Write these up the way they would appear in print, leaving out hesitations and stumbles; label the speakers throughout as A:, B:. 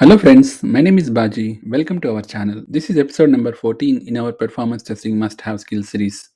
A: Hello friends, my name is Baji. Welcome to our channel. This is episode number 14 in our performance testing must have skills series.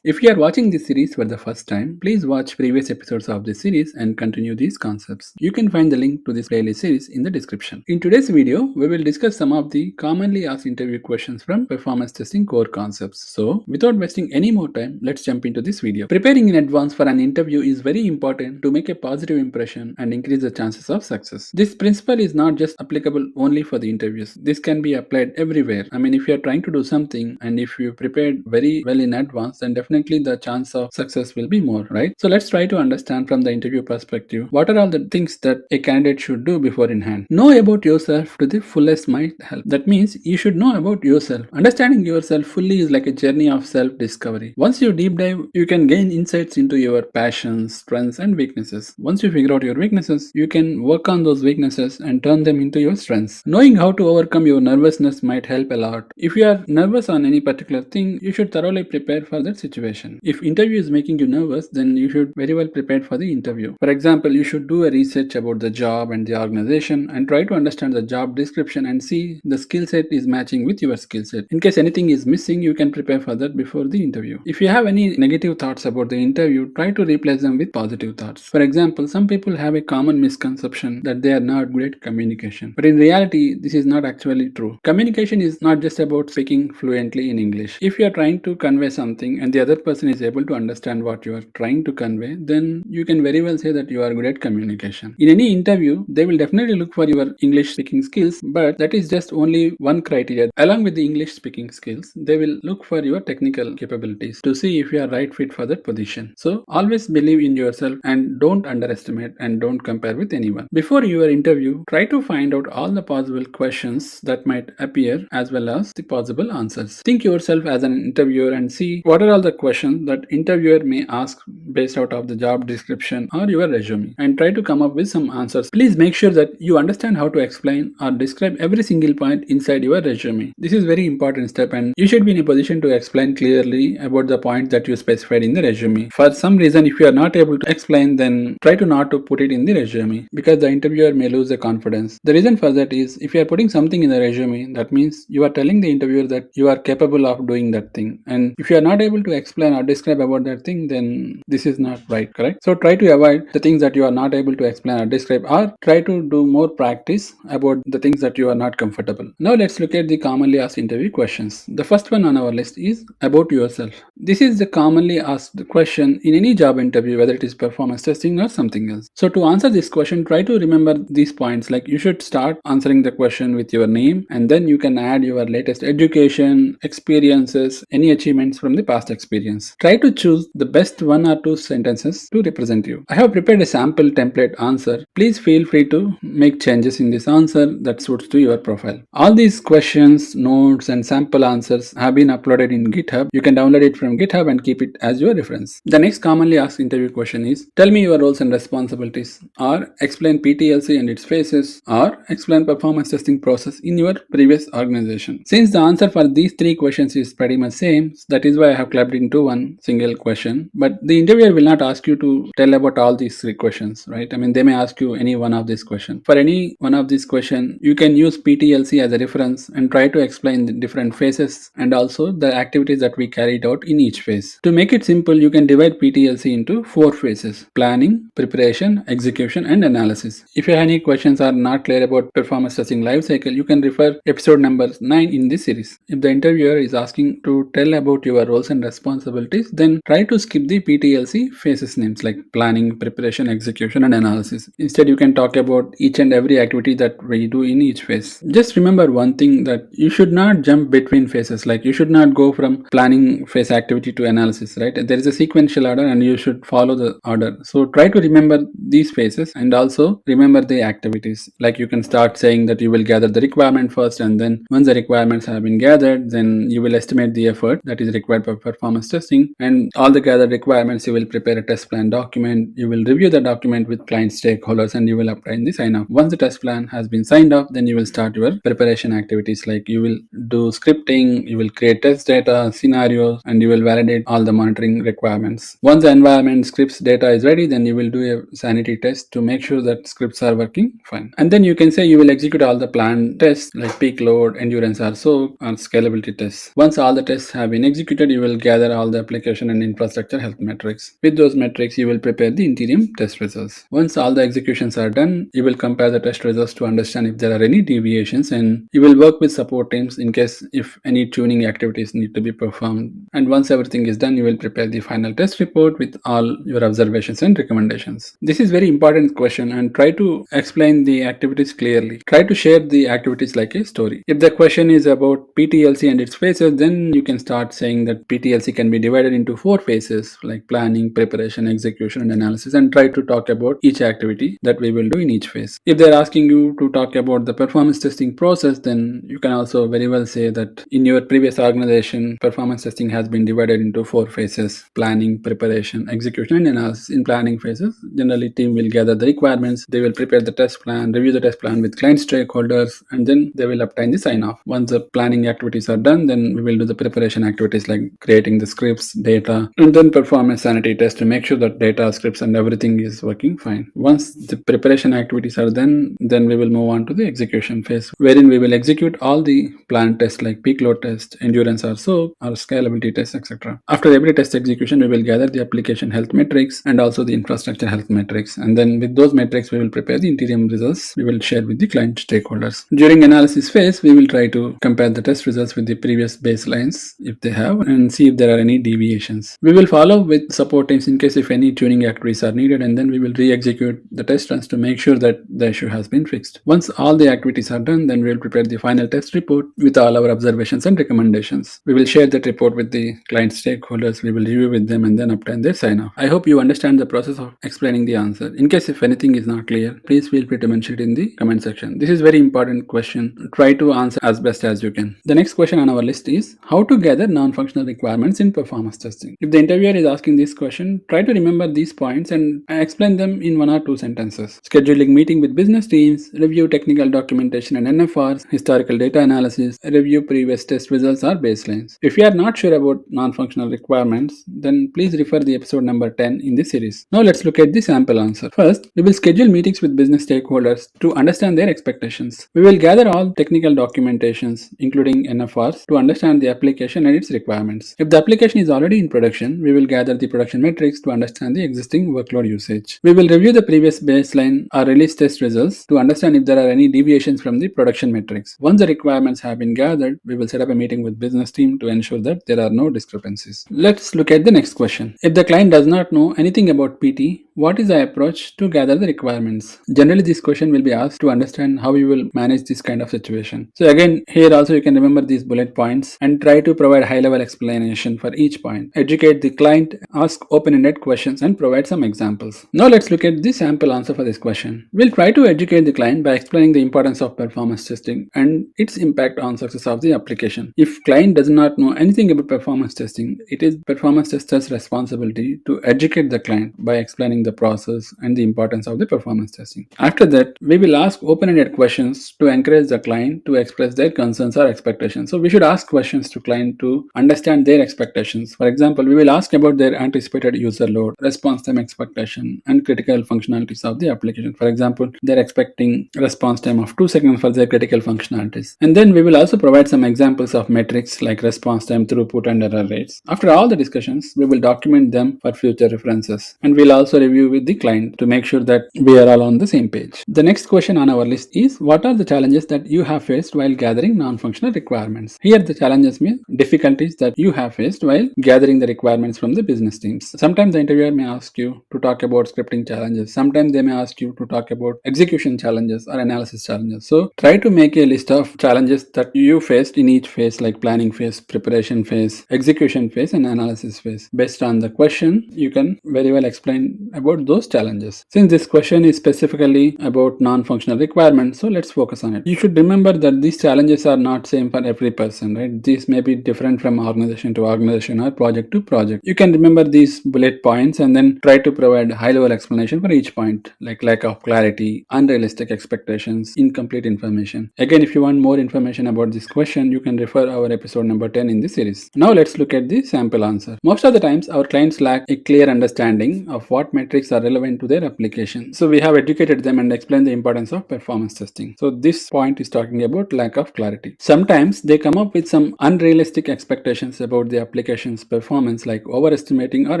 A: If you are watching this series for the first time, please watch previous episodes of this series and continue these concepts. You can find the link to this playlist series in the description. In today's video, we will discuss some of the commonly asked interview questions from performance testing core concepts. So, without wasting any more time, let's jump into this video. Preparing in advance for an interview is very important to make a positive impression and increase the chances of success. This principle is not just applicable only for the interviews. This can be applied everywhere. I mean, if you are trying to do something and if you prepared very well in advance, then definitely the chance of success will be more, right? So let's try to understand from the interview perspective what are all the things that a candidate should do before in hand. Know about yourself to the fullest might help. That means you should know about yourself. Understanding yourself fully is like a journey of self-discovery. Once you deep dive, you can gain insights into your passions, strengths, and weaknesses. Once you figure out your weaknesses, you can work on those weaknesses and turn them into your strengths. Knowing how to overcome your nervousness might help a lot. If you are nervous on any particular thing, you should thoroughly prepare for that situation. If interview is making you nervous, then you should very well prepare for the interview. For example, you should do a research about the job and the organization and try to understand the job description and see the skill set is matching with your skill set. In case anything is missing, you can prepare for that before the interview. If you have any negative thoughts about the interview, try to replace them with positive thoughts. For example, some people have a common misconception that they are not good at communication. But in reality, this is not actually true. Communication is not just about speaking fluently in English. If you are trying to convey something and the other person is able to understand what you are trying to convey, then you can very well say that you are good at communication. In any interview, they will definitely look for your English speaking skills, but that is just only one criteria. Along with the English speaking skills, they will look for your technical capabilities to see if you are right fit for that position. So always believe in yourself and don't underestimate and don't compare with anyone. Before your interview, try to find out all the possible questions that might appear as well as the possible answers. Think yourself as an interviewer and see what are all the questions that interviewer may ask based out of the job description or your resume, and try to come up with some answers. Please make sure that you understand how to explain or describe every single point inside your resume. This is very important step and you should be in a position to explain clearly about the point that you specified in the resume. For some reason, if you are not able to explain, then try to not to put it in the resume because the interviewer may lose the confidence. The reason for that is if you are putting something in the resume, that means you are telling the interviewer that you are capable of doing that thing, and if you are not able to explain or describe about that thing, then this is not right, correct? So try to avoid the things that you are not able to explain or describe, or try to do more practice about the things that you are not comfortable. Now let's look at the commonly asked interview questions. The first one on our list is about yourself. This is the commonly asked question in any job interview, whether it is performance testing or something else. So to answer this question, try to remember these points. Like you should start answering the question with your name, and then you can add your latest education, experiences, any achievements from the past experience. Try to choose the best one or two sentences to represent you. I have prepared a sample template answer. Please feel free to make changes in this answer that suits to your profile. All these questions, notes, and sample answers have been uploaded in GitHub. You can download it from GitHub and keep it as your reference. The next commonly asked interview question is, tell me your roles and responsibilities, or explain PTLC and its phases, or explain performance testing process in your previous organization. Since the answer for these three questions is pretty much same, that is why I have clubbed into one single question. But the interviewer will not ask you to tell about all these three questions, right? I mean, they may ask you any one of these questions. For any one of these questions, you can use PTLC as a reference and try to explain the different phases and also the activities that we carried out in each phase. To make it simple, you can divide PTLC into 4 phases: planning, preparation, execution, and analysis. If you have any questions or not clear about performance testing life cycle, you can refer episode number 9 in this series. If the interviewer is asking to tell about your roles and responsibilities, then try to skip the PTLC phases names like planning, preparation, execution, and analysis. Instead, you can talk about each and every activity that we do in each phase. Just remember one thing, that you should not jump between phases. Like you should not go from planning phase activity to analysis, right? There is a sequential order and you should follow the order. So try to remember these phases and also remember the activities. Like you can start saying that you will gather the requirement first, and then once the requirements have been gathered, then you will estimate the effort that is required for performance performance testing, and all the gathered requirements, you will prepare a test plan document. You will review the document with client stakeholders, and you will apply the sign off. Once the test plan has been signed off, then you will start your preparation activities, like you will do scripting, you will create test data, scenarios, and you will validate all the monitoring requirements. Once the environment scripts data is ready, then you will do a sanity test to make sure that scripts are working fine. And then you can say you will execute all the planned tests like peak load, endurance or soak, and scalability tests. Once all the tests have been executed, you will gather all the application and infrastructure health metrics. With those metrics, you will prepare the interim test results. Once all the executions are done, you will compare the test results to understand if there are any deviations, and you will work with support teams in case if any tuning activities need to be performed. And once everything is done, you will prepare the final test report with all your observations and recommendations. This is very important question, and try to explain the activities clearly. Try to share the activities like a story. If the question is about PTLC and its phases, then you can start saying that PTLC can be divided into 4 phases like planning, preparation, execution, and analysis, and try to talk about each activity that we will do in each phase. If they're asking you to talk about the performance testing process, then you can also very well say that in your previous organization, performance testing has been divided into 4 phases: planning, preparation, execution, and analysis. In planning phases, generally team will gather the requirements, they will prepare the test plan, review the test plan with client stakeholders, and then they will obtain the sign off. Once the planning activities are done, then we will do the preparation activities like creating the scripts, data, and then perform a sanity test to make sure that data, scripts, and everything is working fine. Once the preparation activities are done, then we will move on to the execution phase, wherein we will execute all the planned tests like peak load test, endurance or soak, or scalability tests, etc. After every test execution, we will gather the application health metrics and also the infrastructure health metrics, and then with those metrics we will prepare the interim results we will share with the client stakeholders. During analysis phase, we will try to compare the test results with the previous baselines if they have, and see if there are any deviations. We will follow with support teams in case if any tuning activities are needed, and then we will re-execute the test runs to make sure that the issue has been fixed. Once all the activities are done, then we will prepare the final test report with all our observations and recommendations. We will share that report with the client stakeholders, we will review with them, and then obtain their sign off. I hope you understand the process of explaining the answer. In case if anything is not clear, please feel free to mention it in the comment section. This is very important question. Try to answer as best as you can. The next question on our list is how to gather non-functional requirements in performance testing. If the interviewer is asking this question, try to remember these points and explain them in 1 or 2 sentences. Scheduling meeting with business teams, review technical documentation and NFRs, historical data analysis, review previous test results or baselines. If you are not sure about non-functional requirements, then please refer the episode number 10 in this series. Now let's look at the sample answer. First, we will schedule meetings with business stakeholders to understand their expectations. We will gather all technical documentations, including NFRs, to understand the application and its requirements. If the application is already in production, we will gather the production metrics to understand the existing workload usage. We will review the previous baseline or release test results to understand if there are any deviations from the production metrics. Once the requirements have been gathered, we will set up a meeting with business team to ensure that there are no discrepancies. Let's look at the next question. If the client does not know anything about PT, what is the approach to gather the requirements? Generally, this question will be asked to understand how you will manage this kind of situation. So again, here also you can remember these bullet points and try to provide high-level explanation for each point. Educate the client, ask open-ended questions, and provide some examples. Now let's look at the sample answer for this question. We'll try to educate the client by explaining the importance of performance testing and its impact on success of the application. If client does not know anything about performance testing, it is performance tester's responsibility to educate the client by explaining the process and the importance of the performance testing. After that, we will ask open-ended questions to encourage the client to express their concerns or expectations. So we should ask questions to client to understand their expectations. For example, we will ask about their anticipated user load, response time expectation, and critical functionalities of the application. For example, they're expecting response time of 2 seconds for their critical functionalities. And then we will also provide some examples of metrics like response time, throughput, and error rates. After all the discussions, we will document them for future references. And we'll also review with the client to make sure that we are all on the same page. The next question on our list is, what are the challenges that you have faced while gathering non-functional requirements? Here the challenges mean difficulties that you have faced while gathering the requirements from the business teams. Sometimes the interviewer may ask you to talk about scripting challenges. Sometimes they may ask you to talk about execution challenges or analysis challenges. So try to make a list of challenges that you faced in each phase, like planning phase, preparation phase, execution phase, and analysis phase. Based on the question, you can very well explain about those challenges. Since this question is specifically about non-functional requirements, so let's focus on it. You should remember that these challenges are not same for every person, right? These may be different from organization to organization organization or project to project. You can remember these bullet points and then try to provide high-level explanation for each point, like lack of clarity, unrealistic expectations, incomplete information. Again, if you want more information about this question, you can refer our episode number 10 in this series. Now let's look at the sample answer. Most of the times, our clients lack a clear understanding of what metrics are relevant to their application. So we have educated them and explained the importance of performance testing. So this point is talking about lack of clarity. Sometimes they come up with some unrealistic expectations about the application's performance, like overestimating or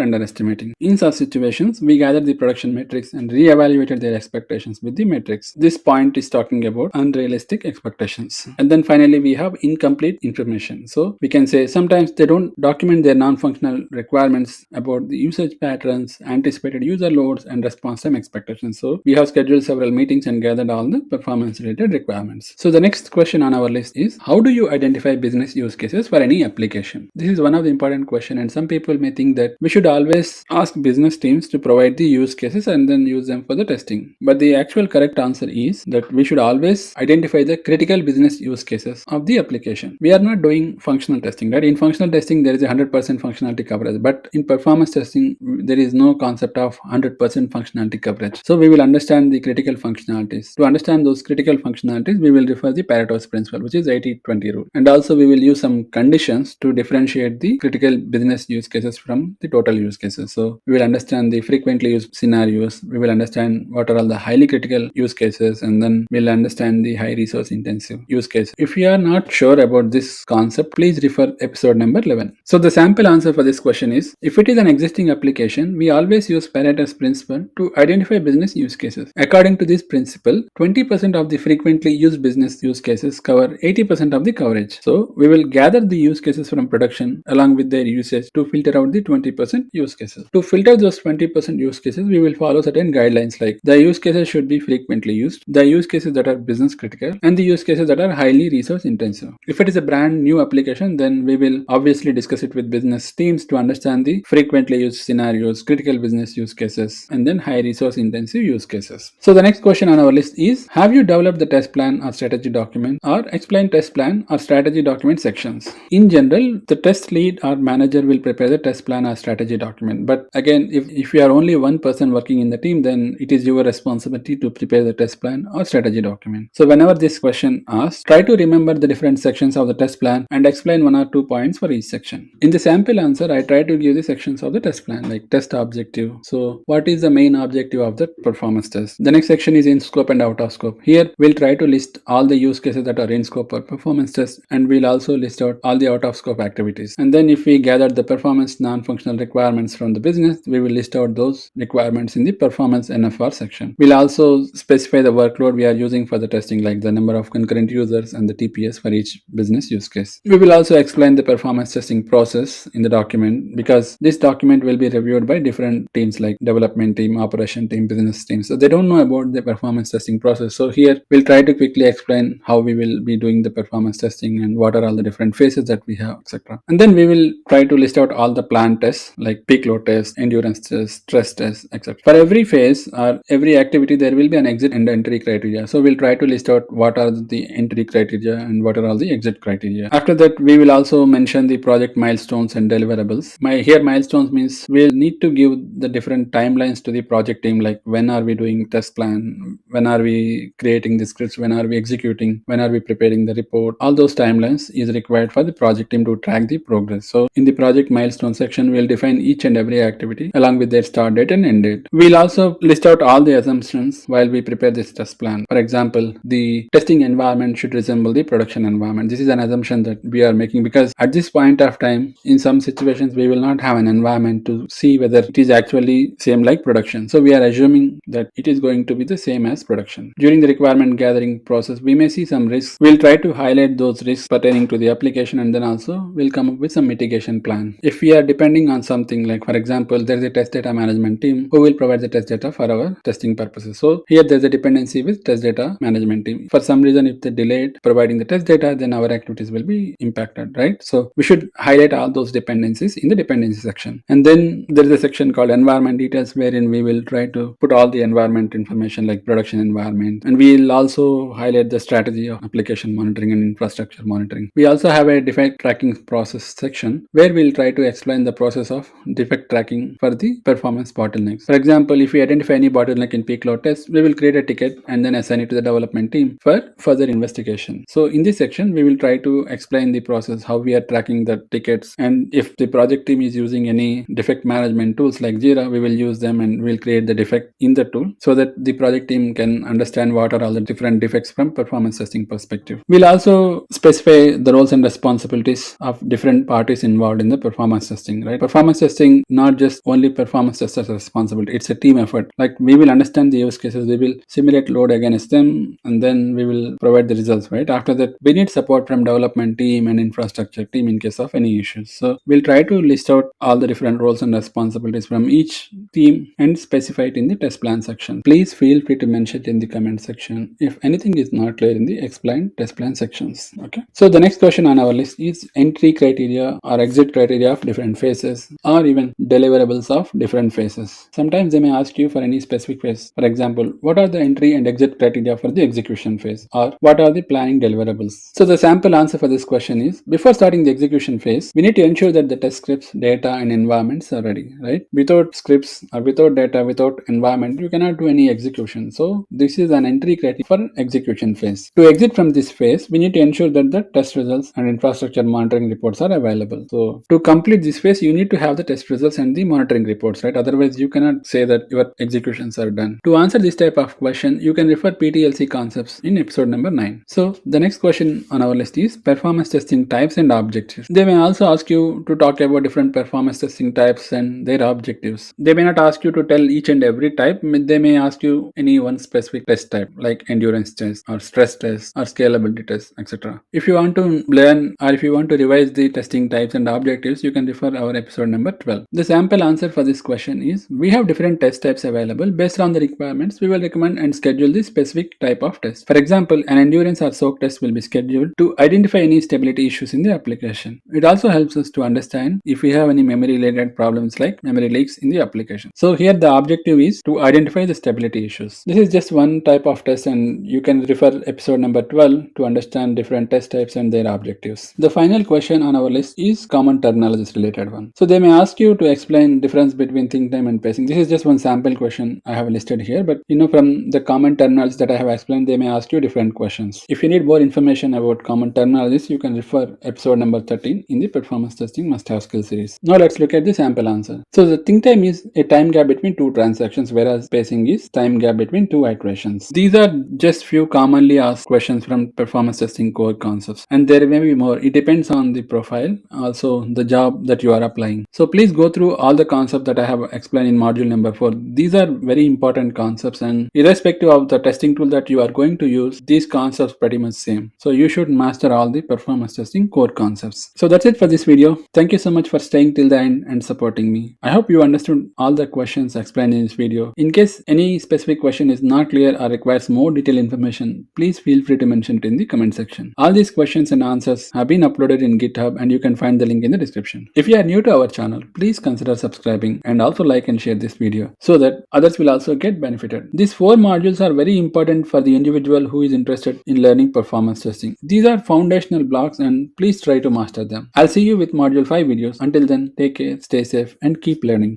A: underestimating. In such situations, we gather the production metrics and re-evaluated their expectations with the metrics. This point is talking about unrealistic expectations. And then finally, we have incomplete information. So we can say sometimes they don't document their non-functional requirements about the usage patterns, anticipated user loads, and response time expectations. So we have scheduled several meetings and gathered all the performance related requirements. So the next question on our list is, how do you identify business use cases for any application? This is one of the important questions, and some people may think that we should always ask business teams to provide the use cases and then use them for the testing. But the actual correct answer is that we should always identify the critical business use cases of the application. We are not doing functional testing, right? In functional testing, there is a 100% functionality coverage, but in performance testing, there is no concept of 100% functionality coverage. So we will understand the critical functionalities. To understand those critical functionalities, we will refer the Pareto's principle, which is 80-20 rule. And also we will use some conditions to differentiate the critical business use cases from the total use cases. So we will understand the frequently used scenarios. We will understand what are all the highly critical use cases, and then we'll understand the high resource intensive use case. If you are not sure about this concept, please refer episode number 11. So the sample answer for this question is, if it is an existing application, we always use Pareto's principle to identify business use cases. According to this principle, 20% of the frequently used business use cases cover 80% of the coverage. So we will gather the use cases from production along with their usage to filter out the 20% use cases. To filter those 20% use cases, we will follow certain guidelines, like the use cases should be frequently used, the use cases that are business critical, and the use cases that are highly resource intensive. If it is a brand new application, then we will obviously discuss it with business teams to understand the frequently used scenarios, critical business use cases, and then high resource intensive use cases. So the next question on our list is, have you developed the test plan or strategy document, or explain test plan or strategy document sections? In general, the test lead or manager will prepare the test plan or strategy document. But again, if you are only one person working in the team, then it is your responsibility to prepare the test plan or strategy document. So whenever this question asks, try to remember the different sections of the test plan and explain 1 or 2 points for each section. In the sample answer, I try to give the sections of the test plan, like test objective. So what is the main objective of the performance test? The next section is in scope and out of scope. Here we'll try to list all the use cases that are in scope for performance test, and we'll also list out all the out of scope activities. And then if we gather the performance non-functional requirements from the business, we will list out those requirements in the performance NFR section. We'll also specify the workload we are using for the testing, like the number of concurrent users and the TPS for each business use case. We will also explain the performance testing process in the document, because this document will be reviewed by different teams like development team, operation team, business team. So they don't know about the performance testing process. So here we'll try to quickly explain how we will be doing the performance testing and what are all the different phases that we have, etc. And then we will try to list out all the planned tests, like peak load test, endurance test, stress test, etc. For every phase or every activity, there will be an exit and entry criteria. So we'll try to list out what are the entry criteria and what are all the exit criteria. After that, we will also mention the project milestones and deliverables. Here milestones means we'll need to give the different timelines to the project team, like when are we doing test plan, when are we creating the scripts, when are we executing, when are we preparing the report. All those timelines is required for the project team to track the progress. So in the project milestone section, we'll define each and every activity along with their start date and end date. We'll also list out all the assumptions while we prepare this test plan. For example, the testing environment should resemble the production environment. This is an assumption that we are making, because at this point of time, in some situations, we will not have an environment to see whether it is actually same like production. So we are assuming that it is going to be the same as production. During the requirement gathering process, we may see some risks. We'll try to highlight those risks pertaining to the application, and then also we'll come up with some mitigation plan. If we are depending on something, like for example, there is a test data management team who will provide the test data for our testing purposes. So here there's a dependency with test data management team. For some reason, if they delayed providing the test data, then our activities will be impacted, right? So we should highlight all those dependencies in the dependency section. And then there is a section called environment details, wherein we will try to put all the environment information like production environment. And we'll also highlight the strategy of application monitoring and infrastructure monitoring. We also have a defined tracking process section section where we'll try to explain the process of defect tracking for the performance bottlenecks. For example, if we identify any bottleneck in peak load test, we will create a ticket and then assign it to the development team for further investigation. So in this section, we will try to explain the process, how we are tracking the tickets, and if the project team is using any defect management tools like Jira, we will use them and we'll create the defect in the tool so that the project team can understand what are all the different defects from performance testing perspective. We'll also specify the roles and responsibilities of different parties involved in the performance testing, right? Performance testing, not just only performance testers responsibility, it's a team effort. Like we will understand the use cases, we will simulate load against them, and then we will provide the results, right? After that, we need support from development team and infrastructure team in case of any issues. So we'll try to list out all the different roles and responsibilities from each team and specify it in the test plan section. Please feel free to mention it in the comment section if anything is not clear in the explain test plan sections. Okay. So the next question on our list is entry criteria or exit criteria of different phases, or even deliverables of different phases. Sometimes they may ask you for any specific phase. For example, what are the entry and exit criteria for the execution phase, or what are the planning deliverables? So the sample answer for this question is, before starting the execution phase, we need to ensure that the test scripts, data, and environments are ready, right? Without scripts or without data, without environment, you cannot do any execution. So this is an entry criteria for execution phase. To exit from this phase, we need to ensure that the test results and infrastructure monitoring reports are available. So to complete this phase, you need to have the test results and the monitoring reports, right? Otherwise, you cannot say that your executions are done. To answer this type of question, you can refer PTLC concepts in episode number 9. So the next question on our list is performance testing types and objectives. They may also ask you to talk about different performance testing types and their objectives. They may not ask you to tell each and every type. They may ask you any one specific test type like endurance test or stress test or scalability test, etc. If you want to learn or if you want to revise the testing types and objectives, you can refer our episode number 12. The sample answer for this question is, we have different test types available. Based on the requirements, we will recommend and schedule the specific type of test. For example, an endurance or soak test will be scheduled to identify any stability issues in the application. It also helps us to understand if we have any memory related problems like memory leaks in the application. So here the objective is to identify the stability issues. This is just one type of test, and you can refer episode number 12 to understand different test types and their objectives. The final question on our list is common terminologies related one. So they may ask you to explain difference between think time and pacing. This is just one sample question I have listed here, but from the common terminologies that I have explained, they may ask you different questions. If you need more information about common terminologies, you can refer episode number 13 in the performance testing must have skill series. Now let's look at the sample answer. So the think time is a time gap between two transactions, whereas pacing is time gap between two iterations. These are just few commonly asked questions from performance testing core concepts, and there may be more. It depends on the profile, also the job that you are applying. So please go through all the concepts that I have explained in module number 4. These are very important concepts, and irrespective of the testing tool that you are going to use, these concepts pretty much same. So you should master all the performance testing core concepts. So that's it for this video. Thank you so much for staying till the end and supporting me. I hope you understood all the questions explained in this video. In case any specific question is not clear or requires more detailed information, please feel free to mention it in the comment section. All these questions and answers have been uploaded in GitHub, and you can find the link in the description. If you are new to our channel, please consider subscribing and also like and share this video so that others will also get benefited. These 4 modules are very important for the individual who is interested in learning performance testing. These are foundational blocks, and please try to master them. I'll see you with module 5 videos. Until then, take care, stay safe, and keep learning.